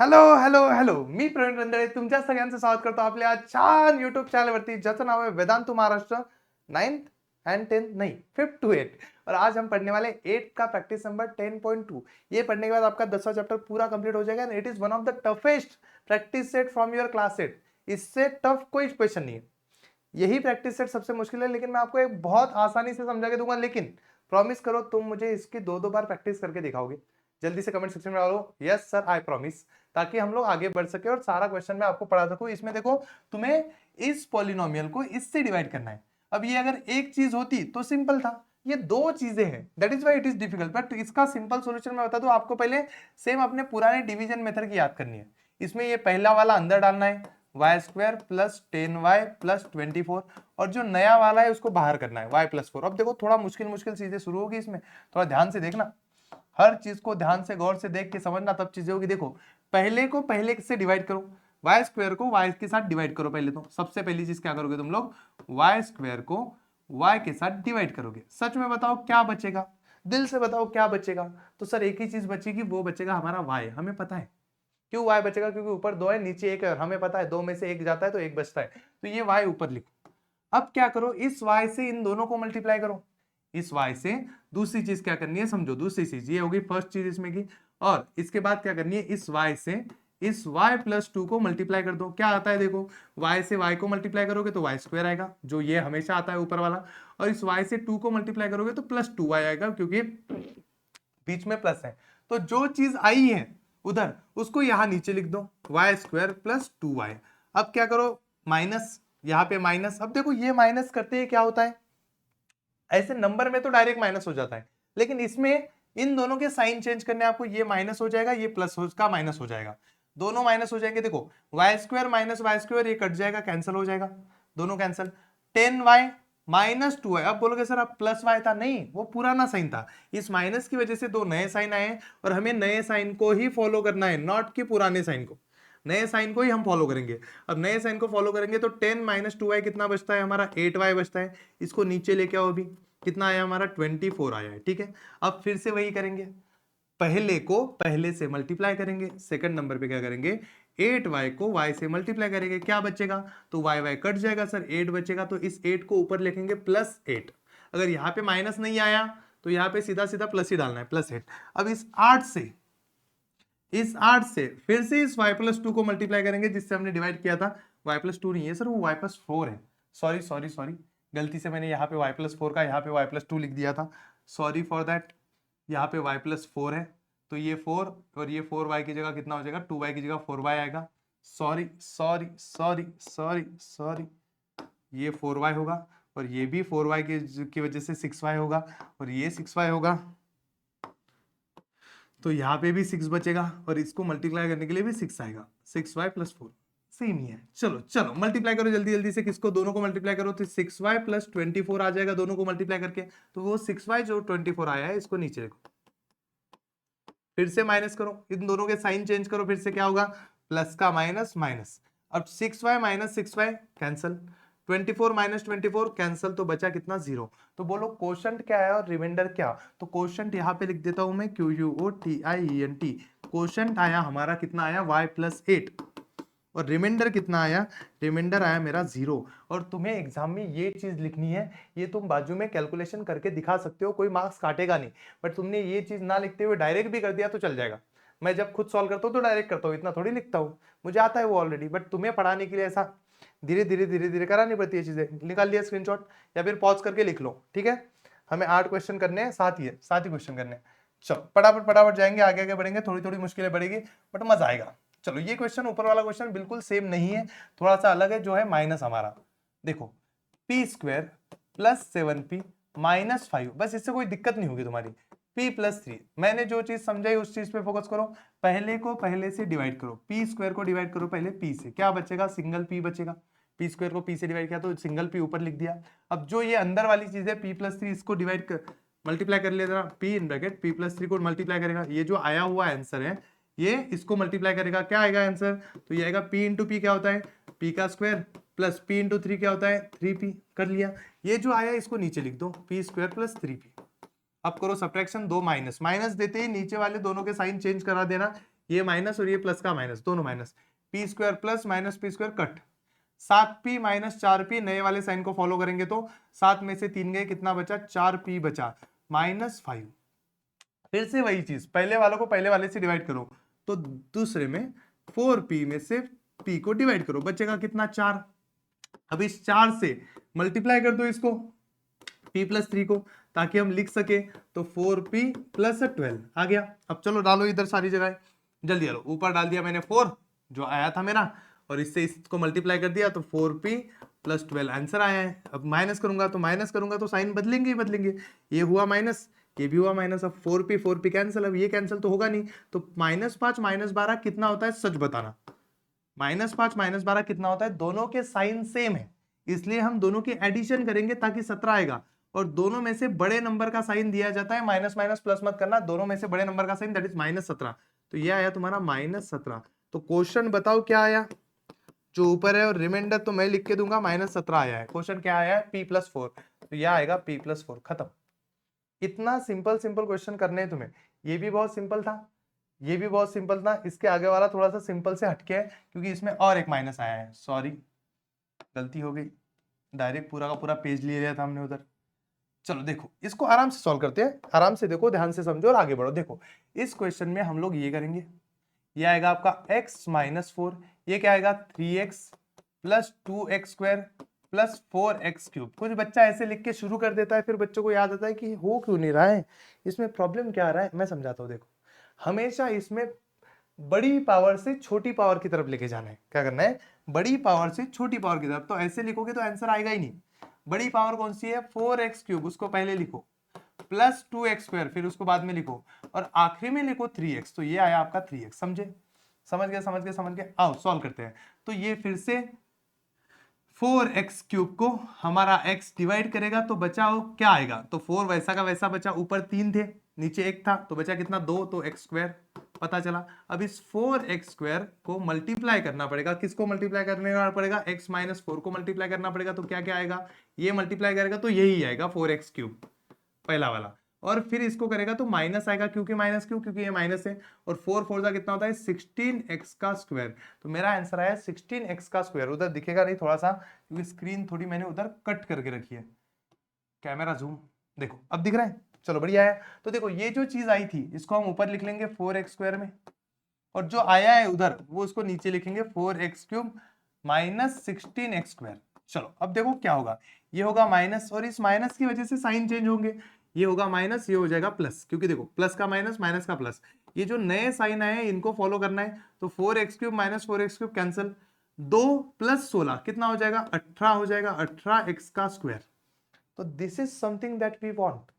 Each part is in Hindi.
हॅलो हॅलो हॅलो, मी प्रवीण रंधळे तुमच्या सगळ्यांचं स्वागत करतो आपल्या छान युट्यूब चैनलवरती ज्याचं नाव है Vedantu Maharashtra 9th and 10th नहीं 5th to 8th। और आज हम पढ़ने वाले 8 का प्रैक्टिस नंबर 10.2। ये पढ़ने के बाद आपका 10वां चैप्टर पूरा कंप्लीट हो जाएगा। It is one of the toughest practice set from your class set. इससे टफ कोई क्वेश्चन नहीं है, यही प्रैक्टिस सेट सबसे मुश्किल है, लेकिन मैं आपको एक बहुत आसानी से समझा के दूंगा। लेकिन प्रॉमिस करो तुम मुझे इसकी दो बार प्रैक्टिस करके दिखाओगे। जल्दी से कमेंट सेक्शन में डालो यस सर आई प्रॉमिस, ताकि हम लोग आगे बढ़ सके और सारा क्वेश्चन मैं आपको पढ़ा सकूं। इसमें देखो, तुम्हें इस पॉलिनोमियल को इससे डिवाइड करना है। अब ये अगर एक चीज होती तो सिंपल था, ये दो चीजें हैं, that is why it is difficult. But इसका सिंपल सॉल्यूशन मैं बता दूं आपको। पहले सेम अपने पुराने डिवीजन मेथड की याद करनी है। इसमें ये पहला वाला अंदर डालना है, Y square plus 10y plus 24, और जो नया वाला है उसको बाहर करना है y प्लस 4। अब देखो थोड़ा मुश्किल मुश्किल चीजें शुरू होगी, इसमें थोड़ा ध्यान से देखना, हर चीज को ध्यान से गौर से देख के समझना, तब चीजें होगी। देखो, पहले को पहले से डिवाइड करो, वाई स्क्वायर को वाई के साथ डिवाइड करो। पहले तो सबसे पहली चीज क्या करोगे तुम लोग, वाई स्क्वायर को वाई के साथ डिवाइड करोगे। सच में बताओ क्या बचेगा, दिल से बताओ क्या बचेगा। तो सर एक ही चीज बचेगी, वो बचेगा हमारा वाई। हमें पता है क्यों वाई बचेगा, क्योंकि ऊपर 2 है नीचे 1 है, और हमें पता है 2 में से 1 जाता है तो 1 बचता है, तो ये वाई ऊपर लिखो। अब क्या करो, इस वाई से इन दोनों को मल्टीप्लाई करो। इस y से दूसरी चीज क्या करनी है, समझो दूसरी चीज ये होगी फर्स्ट चीज इसमें की। और इसके बाद क्या करनी है, इस y से इस y प्लस 2 को मल्टीप्लाई कर दो। क्या आता है देखो, y से y को मल्टीप्लाई करोगे तो y स्क्वायर आएगा, जो ये हमेशा आता है ऊपर वाला। और इस y से 2 को मल्टीप्लाई करोगे तो प्लस 2y आएगा, क्योंकि बीच में प्लस है। तो जो चीज आई है उधर उसको यहां नीचे लिख दो, वाई स्क्वायर प्लस 2y। अब क्या करो, माइनस, यहाँ पे माइनस। अब देखो ये माइनस करते ही क्या होता है, ऐसे नंबर में तो डायरेक्ट माइनस हो जाता है, लेकिन इसमें इन दोनों के साइन चेंज करने आपको, ये माइनस हो जाएगा, ये प्लस का माइनस हो जाएगा, दोनों माइनस हो जाएंगे। देखो Y square minus Y square ये कट जाएगा, कैंसिल हो जाएगा, दोनों कैंसिल। 10y minus 2y। अब बोलोगे सर अब प्लस y था, नहीं वो पुराना साइन था, इस माइनस की वजह से दो नए साइन आए, और हमें नए साइन को ही फॉलो करना है, नॉट कि पुराने साइन को। नए साइन को ही हम फॉलो करेंगे। अब नए साइन को फॉलो करेंगे तो 10 माइनस 2y कितना बचता है हमारा, 8y बचता है। इसको नीचे लेके आओ, अभी कितना आया हमारा, 24 आया है। ठीक है, अब फिर से वही करेंगे, पहले को पहले से मल्टीप्लाई करेंगे। सेकंड नंबर पे क्या करेंगे, 8y को y से मल्टीप्लाई करेंगे। क्या बचेगा, तो y कट जाएगा सर, 8 बचेगा, तो इस 8 को ऊपर लिखेंगे प्लस 8। अगर यहाँ पे माइनस नहीं आया तो यहाँ पे सीधा सीधा प्लस ही डालना है, प्लस 8। अब इस 8 से फिर से इस y प्लस 2 को मल्टीप्लाई करेंगे, जिससे हमने डिवाइड किया था। y प्लस 2 नहीं है सर, वो y प्लस 4 है। सॉरी सॉरी सॉरी, गलती से मैंने यहाँ पे y प्लस 4 का यहाँ पे y प्लस 2 लिख दिया था, सॉरी फॉर दैट। यहाँ पे y प्लस 4 है, तो ये 4 और ये 4y की जगह कितना हो जाएगा, 2y की जगह 4y आएगा। Sorry sorry sorry sorry sorry, ये 4y होगा, और ये भी 4y की वजह से 6y होगा, और ये 6y होगा, तो यहाँ पे भी 6 बचेगा, और इसको मल्टीप्लाई करने के लिए भी 6 आएगा, 6y प्लस 4 सेम ही है। चलो चलो मल्टीप्लाई करो जल्दी जल्दी से, किसको, दोनों को मल्टीप्लाई करो, तो 6y प्लस 24 आ जाएगा दोनों को मल्टीप्लाई करके। तो वो 6y जो 24 आया है इसको नीचे रखो, फिर से माइनस करो, इन दोनों के साइन चेंज करो, फिर से क्या होगा, प्लस का माइनस माइनस। अब 6y minus 6y cancel, 24 minus 24 cancel, तो बचा कितना, 0। तो बोलो कोशंट क्या है और रिमाइंडर क्या। तो कोशंट यहाँ पे लिख देता हूं मैं, QUOTIENT। कोशंट आया हमारा, कितना आया, y प्लस 8, और रिमाइंडर कितना आया, रिमाइंडर आया मेरा 0। और तुम्हें एग्जाम में ये चीज लिखनी है, ये तुम बाजू में कैलकुलेशन करके दिखा सकते हो, कोई मार्क्स काटेगा नहीं। बट तुमने ये चीज ना लिखते हुए डायरेक्ट भी कर दिया तो चल जाएगा। मैं जब खुद सॉल्व करता हूँ तो डायरेक्ट करता हूँ, इतना थोड़ी लिखता हूँ, मुझे आता है वो ऑलरेडी। बट तुम्हें पढ़ाने के लिए ऐसा धीरे धीरे धीरे धीरे करानी पड़ती है चीजें। निकाल लिया स्क्रीनशॉट, या फिर पॉज करके लिख लो, ठीक है। हमें 8 क्वेश्चन करने हैं, साथ ही क्वेश्चन करने हैं। चलो फटाफट फटाफट जाएंगे, आगे आगे बढ़ेंगे, थोड़ी थोड़ी मुश्किलें बढ़ेगी बट मजा आएगा। चलो ये क्वेश्चन, ऊपर वाला क्वेश्चन बिल्कुल सेम नहीं है, थोड़ा सा अलग है, जो है माइनस हमारा। देखो P square plus 7p minus 5, बस इससे कोई दिक्कत नहीं होगी तुम्हारी। p प्लस 3, मैंने जो चीज समझाई उस चीज पे फोकस करो। पहले को पहले से डिवाइड करो, पी स्क्वायर को डिवाइड करो पहले p से, क्या बचेगा, सिंगल p बचेगा। पी स्क्वायर को p से डिवाइड किया तो सिंगल p ऊपर लिख दिया। अब जो ये अंदर वाली चीज है p प्लस 3, इसको डिवाइड कर मल्टीप्लाई कर लिया जरा, p in bracket p plus 3 को मल्टीप्लाई करेगा, ये जो आया हुआ आंसर है ये इसको मल्टीप्लाई करेगा, क्या आएगा आंसर, तो ये आएगा p इंटू पी, क्या होता है p का स्क्वायर, प्लस p इंटू 3 क्या होता है 3p, कर लिया। ये जो आया इसको नीचे लिख दो, p स्क्वायर प्लस 3p। अब करो सब्ट्रैक्शन, दो माइनस, माइनस देते ही नीचे वाले दोनों के साइन चेंज करा देना। ये माइनस और ये प्लस का माइनस, दोनों minus, P square plus minus P square cut, 7p minus 4p, नए वाले साइन को फॉलो करेंगे तो 7 में से 3 गए, कितना बचा, 4p बचा, -5। फिर से वही चीज, पहले वालों को पहले वाले से डिवाइड करो तो दूसरे में 4p में से p को डिवाइड करो, बचेगा कितना, 4। अब इस 4 से मल्टीप्लाई कर दो इसको p प्लस 3 को, ताकि हम लिख सके, तो 4p प्लस 12 आ गया। अब चलो डालो इधर सारी जगह, जल्दी डालो, ऊपर डाल दिया मैंने 4 जो आया था मेरा, और इससे इसको मल्टीप्लाई कर दिया तो 4p प्लस 12 आंसर आया है। अब माइनस करूंगा तो साइन बदलेंगे ही बदलेंगे, ये हुआ माइनस, ये भी हुआ माइनस, अब 4p कैंसिल, अब ये कैंसिल तो होगा नहीं, तो -5 -12 कितना होता है, सच बताना, -5 -12 कितना होता है, दोनों के साइन सेम है, इसलिए हम दोनों की एडिशन करेंगे ताकि 17 आएगा, और दोनों में से बड़े नंबर का साइन दिया जाता है, माइनस माइनस प्लस मत करना, दोनों में से बड़े नंबर का साइन, दैट इज -17, तो ये आया तुम्हारा -17। तो क्वेश्चन बताओ क्या आया, जो ऊपर है, और रिमाइंडर तो मैं लिख के दूंगा, -17 आया है। क्वेश्चन क्या आया है, p+4, तो यह आएगा p+4, खत्म। इतना सिंपल सिंपल क्वेश्चन करने हैं तुम्हें, ये भी बहुत सिंपल था, ये भी बहुत सिंपल था, इसके आगे वाला थोड़ा सा सिंपल से हटके है, क्योंकि इसमें और एक माइनस आया है, सॉरी गलती हो गई, डायरेक्ट पूरा का पूरा पेज ले लिया था हमने उधर। चलो देखो, इसको आराम से सॉल्व करते हैं, आराम से देखो, ध्यान से समझो और आगे बढ़ो। देखो इस क्वेश्चन में हम लोग ये करेंगे, ये आएगा आपका x -4, ये क्या आएगा, 3x plus 2x² plus 4x³। कुछ बच्चा ऐसे लिख के शुरू कर देता है, फिर बच्चों को याद आता है कि हो क्यों नहीं रहा है, इसमें प्रॉब्लम क्या आ रहा है, मैं समझाता हूँ। देखो हमेशा इसमें बड़ी पावर से छोटी पावर की तरफ लेके जाना है, क्या करना है, बड़ी पावर से छोटी पावर की तरफ, तो ऐसे लिखोगे तो आंसर आएगा ही नहीं। बड़ी पावर कौन सी है, 4x³, उसको पहले लिखो, प्लस 2x², फिर उसको बाद में लिखो, और आखिरी में लिखो 3x, तो ये आया आपका 3x। समझे, समझ गए, आओ सॉल्व करते हैं। तो ये फिर से 4x³ को हमारा x डिवाइड करेगा तो बचाओ क्या आएगा, तो 4 वैसा का वैसा बचा, ऊपर 3 थे नीचे 1 था, तो बचा कितना, 2, तो x² पता चला। अब इस 4x² को मल्टीप्लाई करना पड़ेगा, किसको मल्टीप्लाई करने पड़ेगा, x -4 को मल्टीप्लाई करना पड़ेगा, तो क्या क्या आएगा, ये मल्टीप्लाई करेगा तो यही आएगा 4x³ पहला वाला, और फिर इसको करेगा तो माइनस आएगा, क्योंकि माइनस क्यों, क्योंकि ये माइनस है, और 4 4 का कितना होता है, 16x², तो मेरा आंसर आया 16x²। उधर दिखेगा नहीं थोड़ा सा, क्योंकि स्क्रीन थोड़ी मैंने उधर कट करके रखी है, कैमरा जूम, देखो अब दिख रहा है, चलो बढ़िया है। तो देखो ये जो चीज आई थी इसको हम ऊपर लिख लेंगे 4x² में, और जो आया है उधर वो उसको नीचे लिखेंगे 4x³ माइनस 16x²। चलो अब देखो क्या होगा, ये होगा माइनस, और इस माइनस की वजह से साइन चेंज होंगे, ये होगा माइनस, ये हो जाएगा प्लस, क्योंकि देखो प्लस का माइनस, माइनस का प्लस, ये जो नए साइन आए हैं इनको फॉलो करना है। तो 4x³ minus 4x³ cancel, 2 plus 16 कितना हो जाएगा, 18 हो जाएगा, 18x²। तो this is something that we want,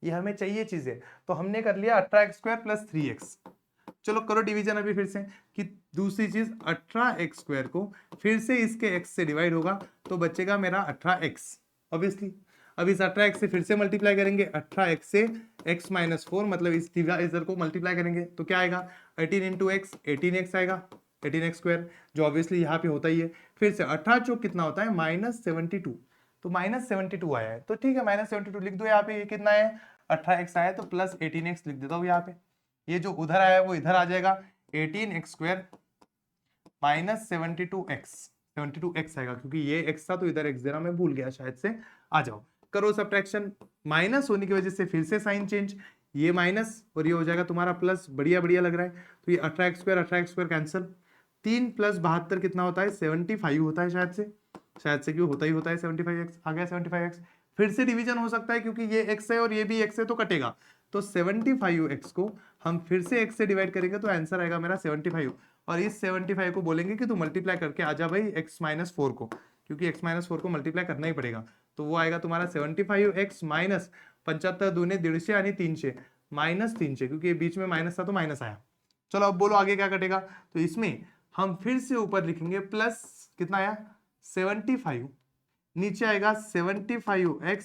ये हमें चाहिए चीजें, तो हमने कर लिया 18x² प्लस 3x। चलो करो डिवीजन अभी फिर से, कि दूसरी चीज 18x² को फिर से इसके x से डिवाइड होगा, तो बचेगा मेरा 18x ऑब्वियसली। अब इस 18x से फिर से मल्टीप्लाई करेंगे, 18x से x -4, मतलब इस डिवाइजर को मल्टीप्लाई करेंगे तो क्या आएगा, 18 × x 18x आएगा, 18x², जो ऑब्वियसली यहाँ पे होता ही है। फिर से 18 चौक कितना होता है, -72, तो -72 आया है, तो ठीक है -72 लिख दो यहाँ पे, ये कितना है 18x आया, तो प्लस 18x लिख देता हूँ यहाँ पे, ये जो उधर आया वो इधर आ जाएगा, 18x² माइनस 72x आएगा, क्योंकि ये x था तो इधर x देना मैं भूल गया शायद से। आ जाओ करो सब्ट्रैक्शन, माइनस होने की वजह से फिर से साइन चेंज, ये माइनस और ये हो जाएगा तुम्हारा प्लस, बढ़िया बढ़िया लग रहा है। तो ये 18x² कैंसिल, 3 + 72 कितना होता है, 75 होता है शायद से, क्यों होता ही होता है 75x, आ गया 75x। फिर से डिवीजन हो सकता है क्योंकि ये x है और ये भी x है, तो कटेगा, तो 75x को हम फिर से x से डिवाइड करेंगे तो आंसर आएगा मेरा 75, और इस 75 को बोलेंगे कि तू मल्टीप्लाई करके आ जा भाई x -4 को, क्योंकि x -4 को मल्टीप्लाई करना ही पड़ेगा, तो वो आएगा तुम्हारा 75x माइनस 75 दूने 150 यानी 300 माइनस 300, क्योंकि ये बीच में माइनस था तो माइनस आया। चलो अब बोलो आगे क्या कटेगा, तो इसमें हम फिर से ऊपर लिखेंगे प्लस, कितना आया 75, नीचे आएगा 75x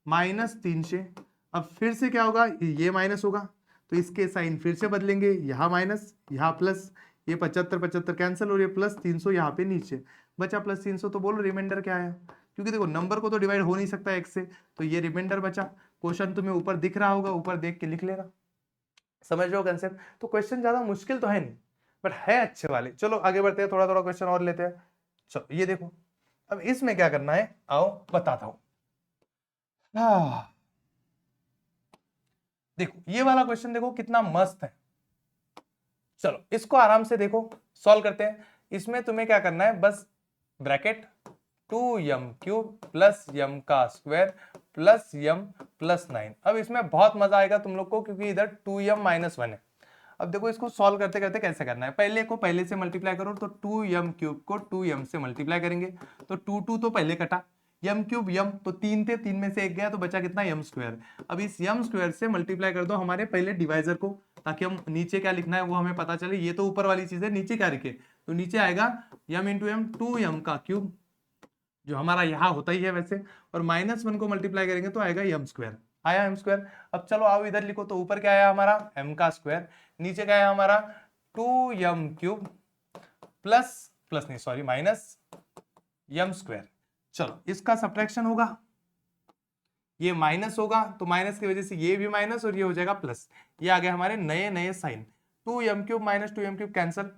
माइनस 300। अब फिर से क्या होगा, ये माइनस होगा तो इसके साइन फिर से बदलेंगे, यहाँ माइनस यहाँ प्लस, ये 75 75 कैंसिल, और ये प्लस 300 यहाँ पे नीचे बचा प्लस 300। तो बोलो रिमाइंडर क्या आया, क्योंकि देखो नंबर को तो डिवाइड हो नहीं सकता x से, तो ये रिमाइंडर बचा। क्वेश्चन तुम्हें ऊपर दिख रहा होगा, ऊपर देख के लिख लेना, समझ रहे हो कंसेप्ट? तो क्वेश्चन ज्यादा मुश्किल तो है नहीं, बट है अच्छे वाले। चलो आगे बढ़ते हैं, थोड़ा थोड़ा क्वेश्चन और लेते हैं। चलो ये देखो, अब इसमें क्या करना है आओ बताता हूं। देखो ये वाला क्वेश्चन देखो कितना मस्त है। चलो इसको आराम से देखो, सॉल्व करते हैं। इसमें तुम्हें क्या करना है, बस ब्रैकेट 2m³ प्लस m का स्क्वायर प्लस m प्लस 9। अब इसमें बहुत मजा आएगा तुम लोग को, क्योंकि इधर 2m-1 है। अब देखो इसको सॉल्व करते करते कैसे करना है, पहले को पहले से मल्टीप्लाई करो, तो 2m³ को 2m से मल्टीप्लाई करेंगे, तो 2 तो पहले कटा, m³ m तो 3 थे, 3 में से 1 गया, तो बचा कितना m²। अब इस m² से मल्टीप्लाई कर दो हमारे पहले डिवाइजर को, ताकि हम नीचे क्या लिखना है वो हमें पता चले। ये तो ऊपर वाली चीज है, नीचे क्या लिखे, तो नीचे आएगा m इंटू m, 2m का क्यूब, जो हमारा यहाँ होता ही है वैसे, और -1 को मल्टीप्लाई करेंगे तो आएगा m²। आया m²। अब चलो आओ इधर लिखो, तो ऊपर क्या आया हमारा m का स्क्वायर, नीचे क्या आया हमारा 2m³ प्लस प्लस नहीं सॉरी माइनस m²। चलो इसका सब्ट्रैक्शन होगा, ये माइनस होगा, तो माइनस की वजह से ये भी माइनस और ये हो जाएगा प्लस। ये आ गया हमारे नए नए sign, 2m³ minus 2m³ cancel,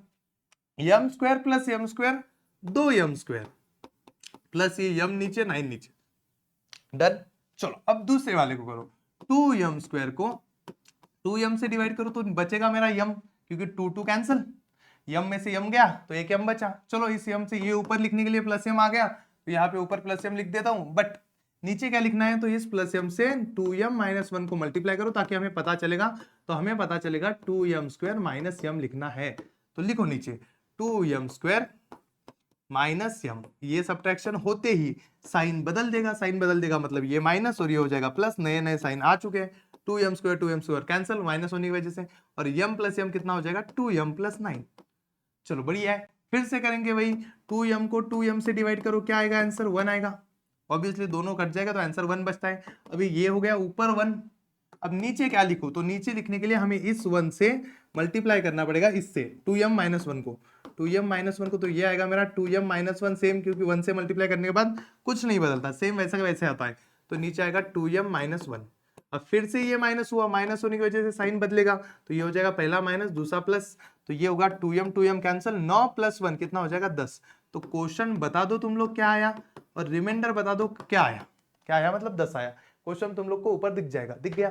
m² plus m² 2m² plus ये m नीचे 9 नीचे, डन। चलो अब दूसरे वाले को करो, 2m² को 2m से डिवाइड करो तो बचेगा मेरा m, क्योंकि 2 कैंसल, m में से m गया तो एक m बचा। चलो इस m से ये ऊपर लिखने के लिए प्लस m आ गया, तो यहाँ पे ऊपर प्लस m लिख देता हूं, बट नीचे क्या लिखना है, तो इस प्लस m से 2m-1 को मल्टीप्लाई करो, ताकि हमें पता चलेगा, तो हमें पता चलेगा 2m² माइनस m लिखना है। तो लिखो नीचे 2m² माइनस m, ये सब्ट्रैक्शन होते ही साइन बदल देगा, साइन बदल देगा मतलब ये माइनस और ये हो जाएगा प्लस, नए नए साइन आ चुके हैं, 2m² कैंसिल माइनस होने की वजह से, और m प्लस m कितना हो जाएगा 2m प्लस 9। चलो बढ़िया है, फिर से करेंगे वही, 2m को 2m से डिवाइड करो, क्या आएगा आंसर 1 आएगा, ऑब्वियसली दोनों कट जाएगा तो आंसर 1 बचता है। अभी ये हो गया ऊपर 1, अब नीचे क्या लिखो, तो नीचे लिखने के लिए हमें इस 1 से मल्टीप्लाई करना पड़ेगा इससे 2m-1 को, 2m-1 को, तो ये आएगा मेरा 2m-1 सेम, क्योंकि 1 से मल्टीप्लाई करने के बाद कुछ नहीं बदलता, सेम वैसा का वैसे आता है, तो नीचे आएगा 2m-1। अब फिर से ये माइनस हुआ, माइनस होने की वजह से साइन बदलेगा, तो ये हो जाएगा पहला माइनस दूसरा प्लस, तो ये होगा 2m कैंसिल, 9 प्लस 1 कितना हो जाएगा 10। तो क्वेश्चन बता दो तुम लोग क्या आया, और रिमाइंडर बता दो क्या आया, क्या आया मतलब 10 आया। क्वेश्चन तुम लोग को ऊपर दिख जाएगा, दिख गया,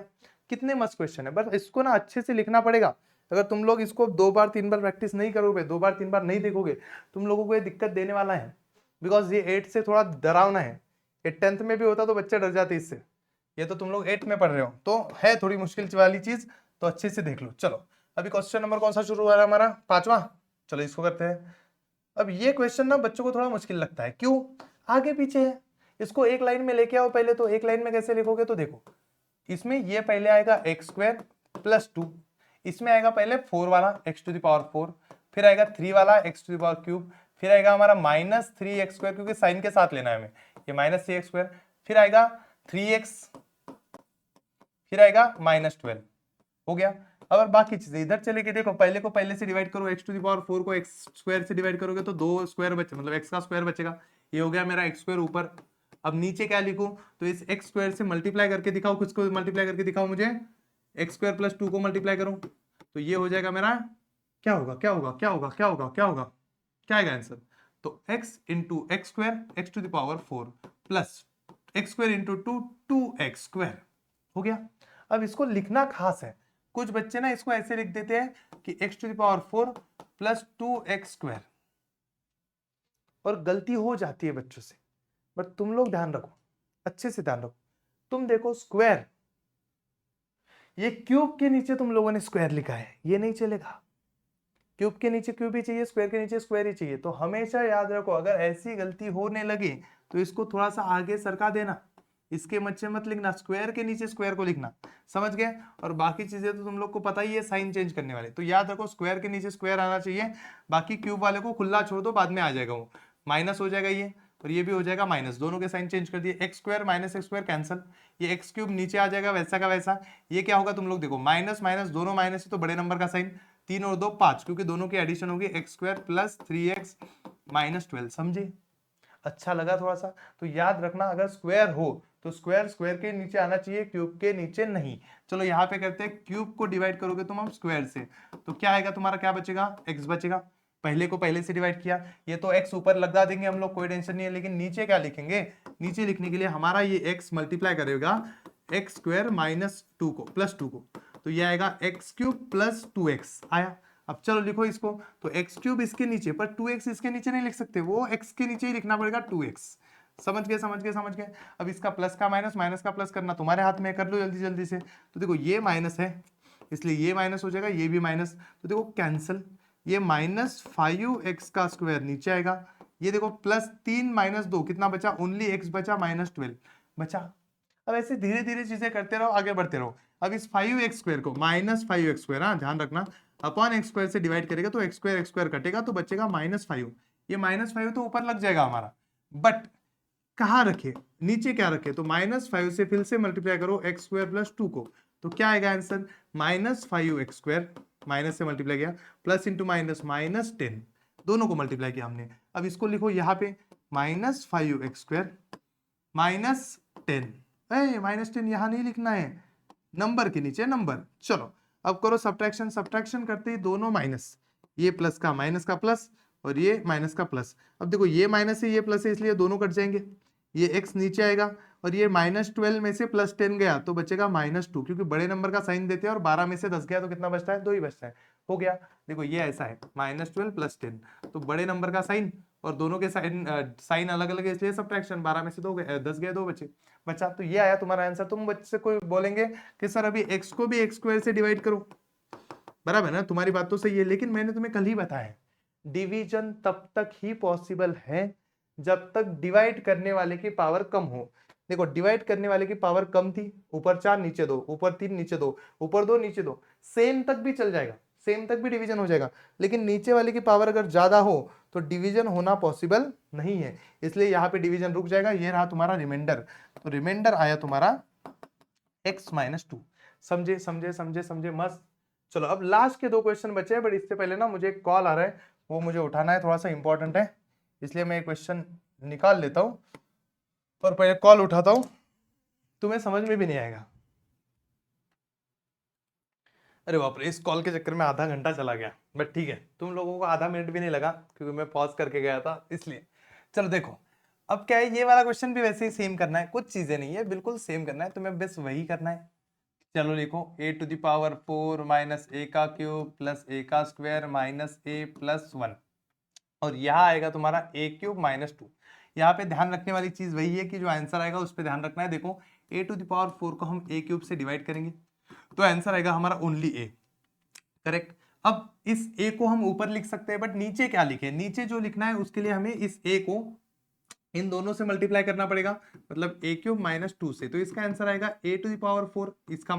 कितने मस्त क्वेश्चन है, बस इसको ना अच्छे से लिखना पड़ेगा। अगर तुम लोग इसको 2 बार 3 बार प्रैक्टिस नहीं करोगे, 2 बार 3 बार नहीं देखोगे, तुम लोगों को ये दिक्कत देने वाला है, बिकॉज ये 8 से थोड़ा डरावना है। ये 10th में भी होता तो बच्चे डर जाते इससे, ये तो तुम लोग 8 में पढ़ रहे हो, तो है थोड़ी मुश्किल वाली चीज, तो अच्छे से देख लो। चलो अभी क्वेश्चन नंबर कौन सा शुरू हुआ है हमारा, 5वां। चलो इसको करते हैं। अब ये क्वेश्चन ना बच्चों को थोड़ा मुश्किल लगता है, क्यों, आगे पीछे है, इसको एक लाइन में लेके आओ पहले, तो एक लाइन में कैसे लिखोगे, तो देखो इसमें ये पहले आएगा x² प्लस 2, इसमें आएगा पहले 4 वाला x⁴, फिर आएगा 3 वाला x⁵, फिर आएगा हमारा -3x², क्योंकि साइन के साथ लेना है हमें, ये -3x², फिर आएगा 3x, फिर आएगा -12, हो गया। अब बाकी चीजें इधर चले के देखो, पहले को पहले से डिवाइड करो, x⁴ को x² से डिवाइड करोगे तो 2 स्क्वायर बचे, मतलब x का स्क्वायर बचेगा, ये हो गया मेरा x² ऊपर। अब नीचे क्या लिखूं, तो इस x² से मल्टीप्लाई करके दिखाओ, कुछ को मल्टीप्लाई करके दिखाओ मुझे, x² प्लस 2 को मल्टीप्लाई करो, तो ये हो जाएगा मेरा, क्या होगा क्या होगा क्या होगा क्या होगा क्या होगा, क्या आएगा आंसर, तो x into x² x⁴ plus x² into 2 2x², हो गया। अब इसको लिखना खास है, कुछ बच्चे ना इसको ऐसे लिख देते हैं कि x⁴ प्लस 2x², और गलती हो जाती है बच्चों से, बट तुम लोग ध्यान रखो, अच्छे से ध्यान रखो। तुम देखो स्क्वायर, ये क्यूब के नीचे तुम लोगों ने स्क्वायर लिखा है, ये नहीं चलेगा, क्यूब के नीचे क्यूब ही चाहिए, स्क्वायर के नीचे स्क्वायर ही चाहिए। तो हमेशा याद रखो, अगर ऐसी गलती होने लगे तो इसको थोड़ा सा आगे सरका देना, इसके नीचे मत लिखना, स्क्वायर के नीचे स्क्वायर को लिखना, समझ गए। और बाकी चीजें तो तुम लोग को पता ही है, साइन चेंज करने वाले, तो याद रखो स्क्वायर के नीचे स्क्वायर आना चाहिए, बाकी क्यूब वाले को खुला छोड़ दो, बाद में आ जाएगा वो, माइनस हो जाएगा ये, और ये भी हो जाएगा माइनस, दोनों के साइन चेंज कर दिए, x² माइनस x² कैंसल, ये x³ नीचे आ जाएगा वैसा का वैसा। ये क्या होगा तुम लोग देखो, माइनस माइनस दोनों माइनस, तो बड़े नंबर का साइन, 3 और 2 5, क्योंकि दोनों की एडिशन होगी x² प्लस 3x माइनस 12, समझे। अच्छा लगा थोड़ा सा? तो याद रखना, अगर स्क्वायर हो तो स्क्वायर स्क्वायर के नीचे आना चाहिए, क्यूब के नीचे नहीं। चलो यहाँ पे करते हैं, क्यूब को डिवाइड करोगे तुम हम स्क्वायर से, तो क्या आएगा तुम्हारा, क्या बचेगा, एक्स बचेगा। पहले को पहले से डिवाइड किया, ये तो एक्स ऊपर लगा देंगे हम लोग, कोई टेंशन नहीं है। लेकिन नीचे क्या लिखेंगे, नीचे लिखने के लिए हमारा ये एक्स मल्टीप्लाई करेगा एक्स स्क्वायर माइनस 2 को प्लस 2 को, तो ये आएगा एक्स क्यूब प्लस 2x आया। अब चलो लिखो इसको, तो एक्स क्यूब इसके नीचे, पर 2x इसके नीचे नहीं लिख सकते, वो x के नीचे ही लिखना पड़ेगा 2x। समझ गए समझ गए समझ गए। अब इसका प्लस का माइनस, माइनस का प्लस करना तुम्हारे हाथ में, कर लो जल्दी जल्दी से। तो देखो ये माइनस है, इसलिए ये माइनस हो जाएगा, ये भी माइनस, तो देखो कैंसिल। ये -5x का स्क्वायर नीचे आएगा, ये देखो प्लस 3 माइनस 2 कितना बचा, ओनली x बचा, -12 बचा। अब ऐसे धीरे धीरे चीजें करते रहो, आगे बढ़ते रहो। अब इस 5x स्क्वायर को -5x स्क्वायर, हाँ ध्यान रखना, अपॉन एक्स स्क्वायर से डिवाइड करेगा तो एक्स स्क्वायर कटेगा, तो बचेगा -5। ये -5 तो ऊपर लग जाएगा हमारा, बट कहाँ रखे, नीचे क्या रखे, तो -5 से फिर से मल्टीप्लाई करो एक्स स्क्वायर प्लस 2 को, तो क्या आएगा आंसर, -5x स्क्वायर, माइनस से मल्टीप्लाई किया, प्लस इंटू माइनस -10, दोनों को मल्टीप्लाई किया हमने। अब इसको लिखो यहाँ पे -5x स्क्वायर -10, -10 यहाँ नहीं लिखना है, नंबर के नीचे नंबर। चलो अब करो सब्ट्रैक्शन, सब्ट्रैक्शन करते ही दोनों माइनस, ये प्लस का माइनस का प्लस और ये माइनस का प्लस। अब देखो ये माइनस है ये प्लस है, इसलिए दोनों कट जाएंगे, ये x नीचे आएगा, और ये -12 में से +10 गया तो बचेगा -2, क्योंकि बड़े नंबर का साइन देते हैं, और 12 में से 10 गया तो कितना बचता है, 2 ही बचता है। हो गया, देखो ये ऐसा है -12 + 10, तो बड़े नंबर का साइन और दोनों के साइन अलग अलग है, इसलिए सब्ट्रैक्शन, 12 में से 2 गए, 10 गए, 2 बचे, बचा। तो ये आया तुम्हारा आंसर। तुम बच्चे से कोई बोलेंगे कि सर अभी x को भी x स्क्वायर से डिवाइड करो, बराबर ना, तुम्हारी बात तो सही है, लेकिन मैंने तुम्हें कल ही बताया डिवीजन तब तक ही पॉसिबल है जब तक डिवाइड करने वाले की पावर कम हो। देखो डिवाइड करने वाले की पावर कम थी, ऊपर 4 नीचे 2, ऊपर 3 नीचे 2, ऊपर 2 नीचे 2, सेम तक भी चल जाएगा, सेम तक भी डिवीजन हो जाएगा। लेकिन नीचे वाले की पावर अगर ज्यादा हो तो डिवीजन होना पॉसिबल नहीं है, इसलिए यहाँ पे डिवीजन रुक जाएगा। ये रहा तुम्हारा रिमाइंडर, तो रिमाइंडर आया तुम्हारा x -2। समझे समझे समझे समझे, मस्त। चलो अब लास्ट के 2 क्वेश्चन बचे हैं, बट इससे पहले ना मुझे एक कॉल आ रहा है, वो मुझे उठाना है, थोड़ा सा इंपॉर्टेंट है, इसलिए मैं एक क्वेश्चन निकाल लेता हूं और पहले कॉल उठाता हूं, तुम्हें समझ में भी नहीं आएगा। अरे बाप रे, इस कॉल के चक्कर में आधा घंटा चला गया, बट ठीक है, तुम लोगों को आधा मिनट भी नहीं लगा क्योंकि मैं पॉज करके गया था, इसलिए। चलो देखो, अब क्या है, ये वाला क्वेश्चन भी वैसे ही सेम करना है, कुछ चीजें नहीं है, बिल्कुल सेम करना है, तुम्हें बस वही करना है। चलो लिखो a⁴ माइनस a का क्यूब प्लस a का स्क्वायर माइनस a प्लस 1, और यहाँ आएगा तुम्हारा a³ -2। यहाँ पे ध्यान रखने वाली चीज वही है कि जो आंसर आएगा उस पर ध्यान रखना है। देखो a⁴ को हम a³ से डिवाइड करेंगे तो आंसर आएगा हमारा ओनली a, करेक्ट। अब इस a को हम ऊपर लिख सकते हैं, बट नीचे क्या लिखे, नीचे जो लिखना है उसके लिए हमें इस a को इन दोनों से मल्टीप्लाई करना पड़ेगा, मतलब a³ -2 से, तो इसका आंसर आएगा a⁴ इसका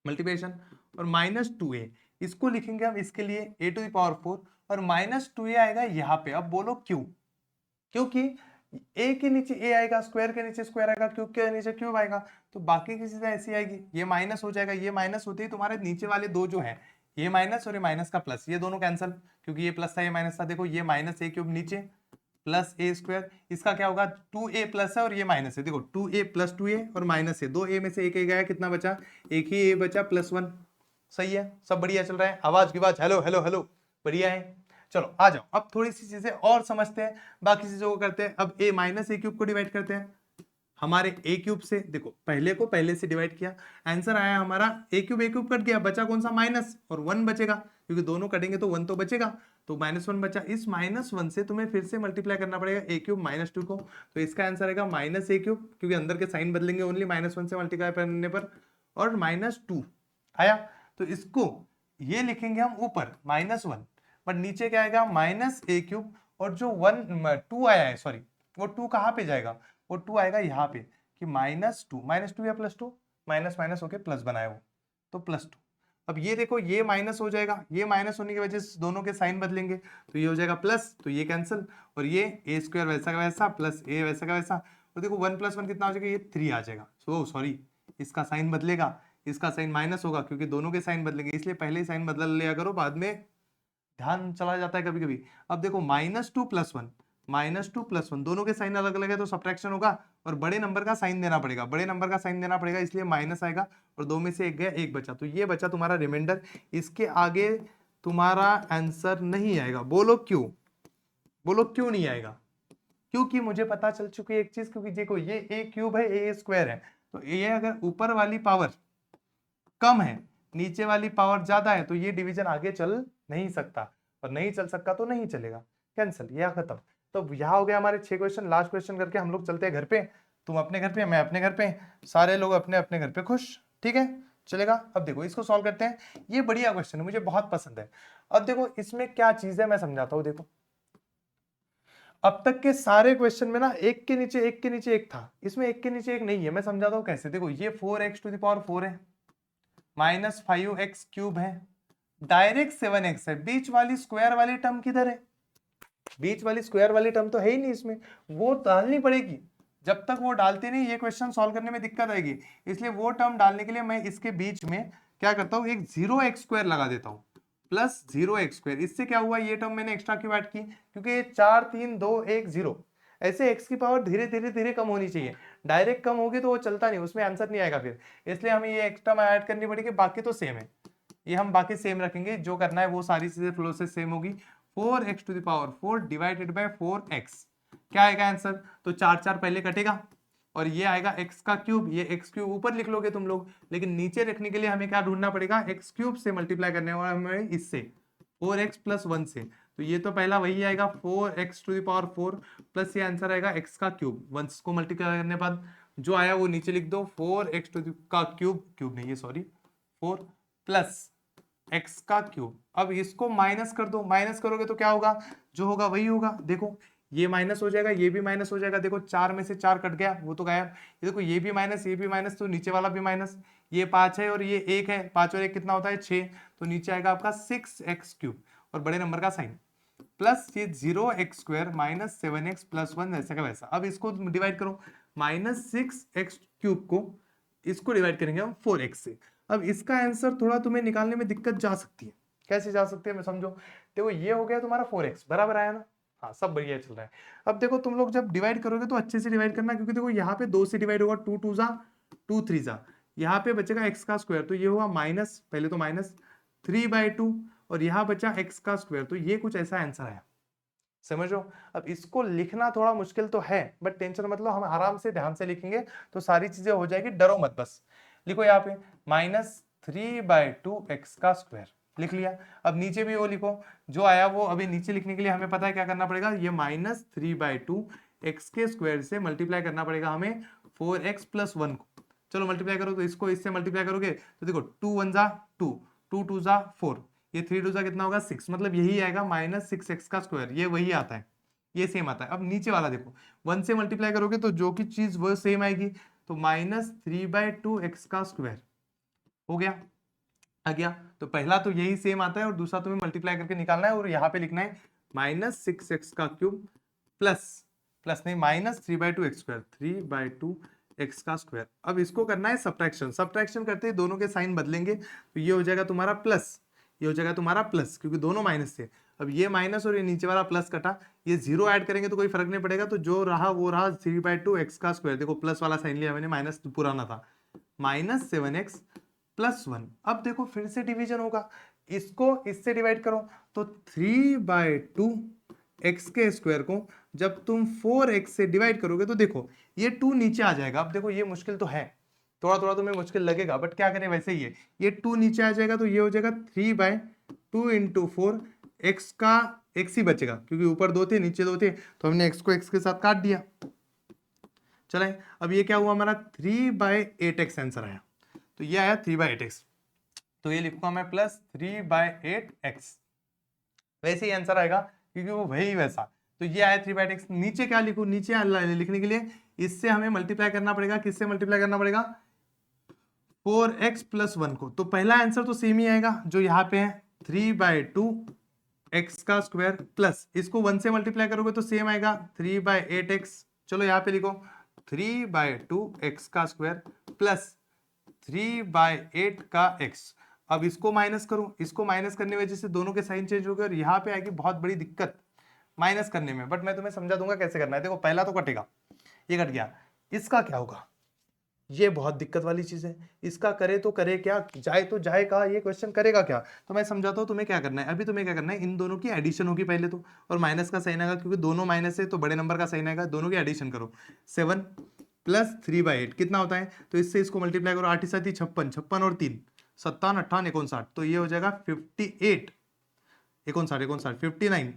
मल्टीप्लिकेशन और -2a, इसको लिखेंगे हम इसके लिए a⁴ और -2a आएगा यहाँ पे। अब बोलो क्यों, क्योंकि a के नीचे a आएगा, स्क्वायर के नीचे स्क्वायर आएगा, क्यूब के नीचे क्यूब आएगा, तो बाकी की चीजें ऐसी आएगी, ये माइनस हो जाएगा, ये माइनस होते ही तुम्हारे नीचे वाले दो जो है, ये माइनस और ये माइनस का प्लस, ये दोनों कैंसिल, क्योंकि ये प्लस था ये माइनस था। देखो ये -a³ नीचे प्लस a स्क्वायर, इसका क्या होगा, 2a प्लस है और ये माइनस है, देखो 2a प्लस 2a और माइनस है, 2a में से एक a गया, कितना बचा, एक ही a बचा +1। सही है, सब बढ़िया चल रहा है, आवाज की आवाज, हेलो हेलो हेलो, बढ़िया है। चलो आ जाओ, अब थोड़ी सी चीजें और समझते हैं, बाकी चीजों को करते हैं। अब a -a³ को डिवाइड करते हैं हमारे a³ से, देखो पहले को पहले से डिवाइड किया, आंसर आया हमारा a³ कट गया, बचा कौन सा, माइनस, और 1 बचेगा, क्योंकि दोनों कटेंगे तो 1 तो बचेगा, तो -1 बचा। इस -1 से तुम्हें फिर से मल्टीप्लाई करना पड़ेगा a³ -2 को, तो इसका आंसर आएगा -a³, क्योंकि अंदर के साइन बदलेंगे ओनली -1 से मल्टीप्लाई करने पर, और -2 आया, तो इसको ये लिखेंगे हम ऊपर -1, बट नीचे क्या आएगा, -a³, और जो 2 आया है, सॉरी वो 2 कहाँ पे जाएगा, वो 2 आएगा यहाँ पे, कि -2 या +2, माइनस माइनस होके प्लस बनाए वो, तो +2। अब ये देखो ये माइनस हो जाएगा, ये माइनस होने की वजह से दोनों के साइन बदलेंगे, तो ये हो जाएगा प्लस, तो ये कैंसिल, और ये a² वैसा का वैसा प्लस a वैसा का वैसा, तो देखो 1 + 1 कितना हो जाएगा, ये 3 आ जाएगा। सॉरी, इसका साइन बदलेगा, इसका साइन माइनस होगा, क्योंकि दोनों के साइन बदलेंगे, इसलिए पहले ही साइन बदल लिया करो, बाद में ध्यान चला जाता है कभी कभी। अब देखो -2 + 1, -2 + 1, दोनों के साइन अलग अलग है तो सब्ट्रैक्शन होगा और बड़े नंबर का साइन देना पड़ेगा, बड़े नंबर का साइन देना पड़ेगा, इसलिए माइनस आएगा और 2 में से 1 गया, 1 बचा, तो ये बचा तुम्हारा रिमाइंडर। इसके आगे तुम्हारा आंसर नहीं आएगा। बोलो क्यों? बोलो क्यों नहीं आएगा? क्योंकि मुझे पता चल चुकी है एक चीज, क्योंकि देखो ये ए क्यूब है, ए स्क्वायर है, तो ये अगर ऊपर वाली पावर कम है, नीचे वाली पावर ज्यादा है, तो ये डिवीजन आगे चल नहीं सकता, और नहीं चल सकता तो नहीं चलेगा, कैंसिल, यह खत्म। तो यहाँ हो गया हमारे 6 क्वेश्चन। लास्ट क्वेश्चन करके हम लोग चलते हैं घर पे, तुम अपने घर पे, मैं अपने घर पे, सारे लोग अपने अपने घर पे खुश, ठीक है, चलेगा। अब देखो इसको सॉल्व करते हैं, ये बढ़िया क्वेश्चन है, मुझे बहुत पसंद है। अब देखो इसमें क्या चीज है मैं समझाता हूँ। देखो अब तक के सारे क्वेश्चन में ना एक के नीचे एक के नीचे एक था, इसमें एक के नीचे एक नहीं है। मैं समझाता हूँ कैसे। देखो ये 4x⁴ है, -5x³ है, डायरेक्ट 7x है, बीच वाली स्क्वायर वाली टर्म किधर है? बीच वाली स्क्वायर वाली टर्म तो है ही नहीं इसमें, वो डालनी पड़ेगी। जब तक वो डालते नहीं ये क्वेश्चन सॉल्व करने में दिक्कत आएगी, इसलिए वो टर्म डालने के लिए मैं इसके बीच में क्या करता हूँ, एक 0x² लगा देता हूँ, +0x²। इससे क्या हुआ, ये टर्म मैंने एक्स्ट्रा क्यों ऐड की, क्योंकि ये 4 3 2 1 0, ऐसे x की पावर धीरे धीरे धीरे कम होनी चाहिए, डायरेक्ट कम होगी तो वो चलता नहीं, उसमें आंसर नहीं आएगा फिर, इसलिए हमें ये एक्स्ट्रा ऐड करनी पड़ेगी। बाकी तो सेम है, ये हम बाकी सेम रखेंगे, जो करना है वो सारी चीजें फ्लो से सेम होगी। 4x⁴ डिवाइडेड बाय 4x, क्या आएगा आंसर? तो 4 4 पहले कटेगा और ये आएगा x³, ये x³ ऊपर लिख लोगे तुम लोग, लेकिन नीचे रखने के लिए हमें क्या ढूंढना पड़ेगा, x³ से मल्टीप्लाई करने वाला हमें इससे 4x + 1 से, तो ये तो पहला वही आएगा 4x⁴ प्लस ये आंसर आएगा x³, 1 को मल्टीप्लाई करने बाद जो आया वो नीचे लिख दो, 4x³ क्यूब नहीं है सॉरी 4 प्लस x³। अब इसको माइनस कर दो, माइनस करोगे तो क्या होगा, जो होगा वही होगा। देखो ये माइनस हो जाएगा, ये भी माइनस हो जाएगा, देखो 4 में से 4 कट गया, वो तो गायब। ये देखो ये भी माइनस, ये भी माइनस, तो नीचे वाला भी माइनस। ये 5 है और ये 1 है, 5 और 1 कितना होता है 6, तो नीचे आएगा आपका 6x³ और बड़े नंबर का साइन, प्लस ये 0x² -7x + 1 ऐसा का वैसा। अब इसको डिवाइड करो, -6x³ को इसको डिवाइड करेंगे हम 4x से। अब इसका आंसर थोड़ा तुम्हें निकालने में दिक्कत जा सकती है, कैसे जा सकती है मैं समझो। देखो ये हो गया तुम्हारा 4x, बराबर आया ना, हाँ सब बढ़िया चल रहा है। अब देखो तुम लोग जब डिवाइड करोगे तो अच्छे से डिवाइड करना, क्योंकि देखो यहाँ पे 2 से डिवाइड होगा, 2 2 जा 2 3 जा, यहाँ पे बचेगा x², तो ये हुआ माइनस, पहले तो -3/2 और यहाँ बचा x², तो ये कुछ ऐसा आंसर आया, समझो। अब इसको लिखना थोड़ा मुश्किल तो है, बट टेंशन मतलब हम आराम से ध्यान से लिखेंगे तो सारी चीजें हो जाएगी, डरो मत। बस लिखो यहाँ पे -3/2 x² लिख लिया। अब नीचे भी वो लिखो जो आया वो। अभी नीचे लिखने के लिए हमें पता है क्या करना पड़ेगा, ये -3/2 x² से मल्टीप्लाई करना पड़ेगा हमें 4x + 1 को। चलो मल्टीप्लाई करो, तो इसको इससे मल्टीप्लाई करोगे तो देखो 2 1 जा 2, 2 2 जा 4, ये 3 2 जा कितना होगा 6, मतलब यही आएगा -6x², ये वही आता है, ये सेम आता है। अब नीचे वाला देखो 1 से मल्टीप्लाई करोगे तो जो की चीज वो सेम आएगी, तो -3/2 x² हो गया, आ गया। तो पहला तो यही सेम आता है और दूसरा तुम्हें मल्टीप्लाई करके निकालना है और यहाँ पे लिखना है -6x³ प्लस नहीं -3/2 x², 3/2 x²। अब इसको करना है सब्ट्रैक्शन, सब्ट्रैक्शन करते ही दोनों के साइन बदलेंगे, तो ये हो जाएगा तुम्हारा प्लस, ये हो जाएगा तुम्हारा प्लस, क्योंकि दोनों माइनस थे। अब ये माइनस और ये नीचे वाला प्लस कटा, ये 0 ऐड करेंगे तो कोई फर्क नहीं पड़ेगा, तो जो रहा वो रहा 3/2 x²। देखो प्लस वाला साइन लिया मैंने, माइनस पुराना था, -7x + 1। अब देखो फिर से डिवीजन होगा, इसको इससे डिवाइड करो, तो 3/2 x² को जब तुम 4x से डिवाइड करोगे तो देखो ये 2 नीचे आ जाएगा। अब देखो ये मुश्किल तो है, थोड़ा थोड़ा तुम्हें मुश्किल लगेगा, बट क्या करें वैसे ही है, ये 2 नीचे आ जाएगा तो ये हो जाएगा 3/2 × 4, x का x ही बचेगा, क्योंकि ऊपर 2 थे नीचे 2 थे, तो हमने x को x के साथ काट दिया। चले अब ये क्या हुआ हमारा 3/8x आंसर आया, तो ये आया 3/8x, तो ये लिखूंगा मैं +3/8x, वैसे ही आंसर आएगा क्योंकि वो वही वैसा। तो ये आया 3/8x। नीचे क्या लिखूं, नीचे लिखने के लिए इससे हमें मल्टीप्लाई करना पड़ेगा, किससे मल्टीप्लाई करना पड़ेगा 4x + 1 को। तो पहला आंसर तो सेम ही आएगा जो यहाँ पे है 3/2 x² प्लस इसको 1 से मल्टीप्लाई करोगे तो सेम आएगा 3/8x। चलो यहाँ पे लिखो 3/2 x² प्लस 3/8 का x। अब इसको माइनस करो, इसको माइनस करने की वजह से दोनों के साइन चेंज हो गए और यहाँ पे आएगी बहुत बड़ी दिक्कत, माइनस करने में, बट मैं तुम्हें समझा दूंगा कैसे करना है। देखो पहला तो कटेगा, ये कट गया, इसका क्या होगा, ये बहुत दिक्कत वाली चीज है, इसका करे तो करे क्या, जाए तो जाए कहा, ये क्वेश्चन करेगा क्या। तो मैं समझाता हूँ तुम्हें क्या करना है। अभी तुम्हें क्या करना है, इन दोनों की एडिशन होगी पहले तो, और माइनस का साइन आएगा क्योंकि दोनों माइनस है तो बड़े नंबर का साइन आएगा, दोनों की एडिशन करो। 7 + 3/8 कितना होता है, तो इससे इसको मल्टीप्लाई करो, 8 7 56, 56 और 3 57 58 59, तो ये हो जाएगा 58 59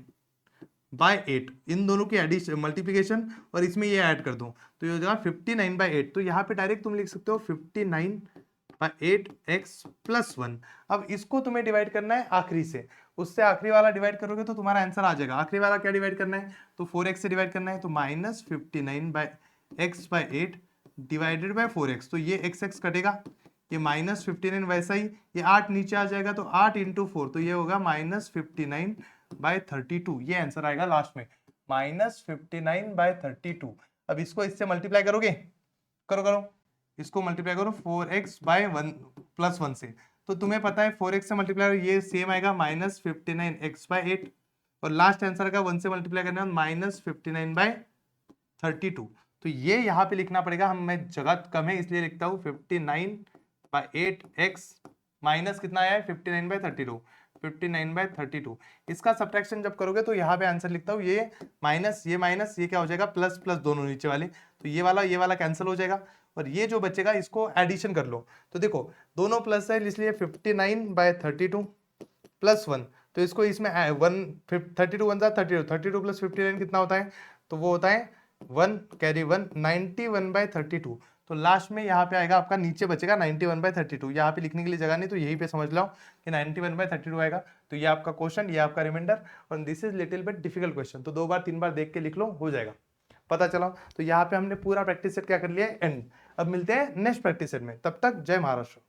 59/8, इन दोनों की एडिशन मल्टीप्लिकेशन और इसमें ये ऐड कर दूं तो ये हो जाएगा 59/8। तो यहाँ पे डायरेक्ट तुम लिख सकते हो 59/8 x + 1। अब इसको तुम्हें डिवाइड करना है आखिरी से, उससे आखिरी वाला डिवाइड करोगे तो तुम्हारा आंसर आ जाएगा। आखिरी वाला क्या डिवाइड करना है, तो 4x से डिवाइड करना है, तो -59/x/8 डिवाइडेड बाय 4x, तो ये x कटेगा, ये -59 वैसा ही, ये 8 नीचे आ जाएगा तो 8 × 4, तो ये होगा -59/32, ये आंसर आएगा लास्ट में, -59/32। अब इसको इससे मल्टीप्लाई करोगे, करो करो, इसको मल्टीप्लाई करो 4x/1 + 1 से, तो तुम्हें पता है 4x से मल्टीप्लाई ये सेम आएगा -59x/8, और लास्ट आंसर का 1 से मल्टीप्लाई करना है -59/32। तो ये यहाँ पे लिखना पड़ेगा, हम मैं जगह कम है इसलिए लिखता हूँ 59/8x माइनस कितना आया है 59/32, 59/32। इसका सब्ट्रैक्शन जब करोगे तो यहाँ पे आंसर लिखता हूँ, ये माइनस ये क्या हो जाएगा, प्लस प्लस दोनों नीचे वाले, तो ये वाला कैंसिल हो जाएगा, और ये जो बचेगा इसको एडिशन कर लो। तो देखो दोनों प्लस है इसलिए 59/32 + 1, तो इसको इसमें 32 1 32, 32 + 59 कितना होता है, तो वो होता है 1 कैरी 1 91/32। तो लास्ट में यहाँ पे आएगा आपका, नीचे बचेगा 91/32, यहाँ पे लिखने के लिए जगह नहीं तो यहीं पे समझ लो कि 91/32 आएगा। तो ये आपका क्वेश्चन, ये आपका रिमाइंडर, और this is little bit difficult question, तो 2 बार 3 बार देख के लिख लो, हो जाएगा। पता चला, तो यहाँ पे हमने पूरा प्रैक्टिस सेट क्या कर लिया है, एंड। अब मिलते हैं नेक्स्ट प्रैक्टिस सेट में, तब तक जय महाराष्ट्र।